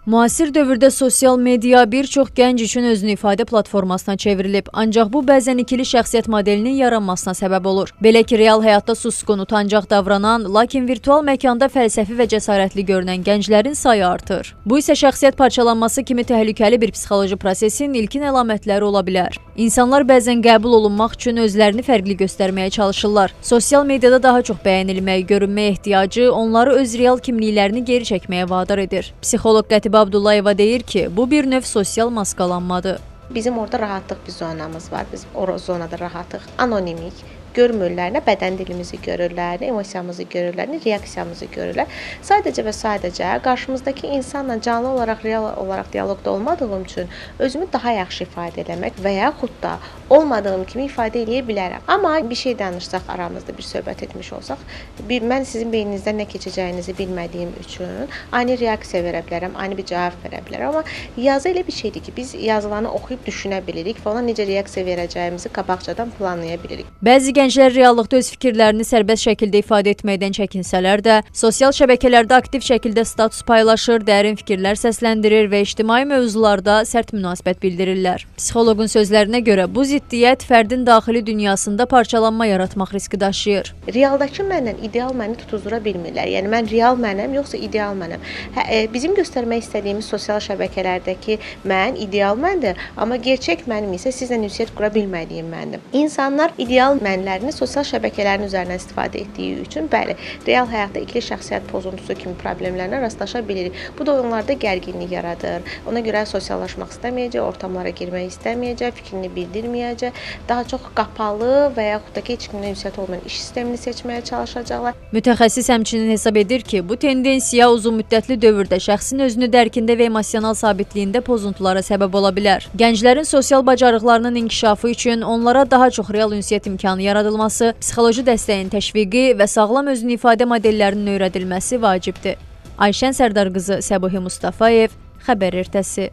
Müasir dövrdə sosial media bir çox gənc üçün özünü ifadə platformasına çevrilib, ancaq bu bəzən ikili şəxsiyyət modelinin yaranmasına səbəb olur. Belə ki, real həyatda susqun, utancaq davranan, lakin virtual məkanda fəlsəfi və cəsarətli görünən gənclərin sayı artır. Bu isə şəxsiyyət parçalanması kimi təhlükəli bir psixoloji prosesin ilkin əlamətləri ola bilər. İnsanlar bəzən qəbul olunmaq üçün özlərini fərqli göstərməyə çalışırlar. Sosial mediada daha çox bəyənilmək, görünmə ehtiyacı onları öz real kimliklərini geri çəkməyə vadar edir. Psixoloq Qətibə Abdullayeva deyir ki, bu bir növ sosial maskalanmadır. Bizim orada rahatlıq bir zonamız var. Biz o zonada rahatıq. Anonimik. Görmürlər, nə bədən dilimizi görürlər, nə emosiyamızı görürlər, nə reaksiyamızı görürlər. Sadəcə və sadəcə qarşımızdakı insanla canlı olaraq, real olaraq dialoqda olmadığım üçün özümü daha yaxşı ifadə eləmək və yaxud da olmadığım kimi ifadə eləyə bilərəm. Amma bir şey danışsaq, aramızda bir söhbət etmiş olsaq, mən sizin beyninizdən nə keçəcəyinizi bilmədiyim üçün ani reaksiya verə bilərəm, ani bir cavab verə bilərəm. Amma yazı elə bir şeydir ki, biz yazılanı oxuyub düşünə bilirik və ona necə reaksiya verəcəyimizi qabaqcadan planlaya bilirik. Bəzi gənclər reallıqda öz fikirlərini sərbəst şəkildə ifadə etməkdən çəkinsələr də, sosial şəbəkələrdə aktiv şəkildə status paylaşır, dərin fikirlər səsləndirir və ictimai mövzularda sərt münasibət bildirirlər. Psixoloqun sözlərinə görə bu ziddiyyət fərdin daxili dünyasında parçalanma yaratmaq riski daşıyır. Realdakı mənlə ideal məni tutuzdura bilmirlər. Yəni mən real mənəm, yoxsa ideal mənəm. Bizim göstərmək istədiyimiz sosial şəbəkələrdəki mən ideal məndir, amma gerçək mənim isə sizlə ünsiyyət qura bilmədiyim məndir. İnsanlar ideal mənlərini sosial şəbəkələrin üzərindən istifadə etdiyi üçün, bəli, real həyatda ikili şəxsiyyət pozuntusu kimi problemlərlə rastlaşa bilirik. Bu da onlarda gərginlik yaradır. Ona görə sosiallaşmaq istəməyəcək, ortamlara girmək istəməyəcək, fikrini bildirməyəcək, daha çox qapalı və yaxud da ki, heç kimlə ünsiyyət olmayan iş sistemini seçməyə çalışacaqlar. Mütəxəssis həmçinin hesab edir ki, bu tendensiya uzunmüddətli dövrdə şəxsin özünü dərkində və emosional sabitliyində pozuntulara səbəb ola bilər. Gənclərin sosial bacarıqlarının inkişafı üçün onlara daha çox real ünsiyyət imkanı yaradılması, psixoloji dəstəyin təşviqi və sağlam özünü ifadə modellərinin öyrədilməsi vacibdir. Ayşən Sərdar qızı, Səbuhi Mustafayev, Xəbər ertəsi.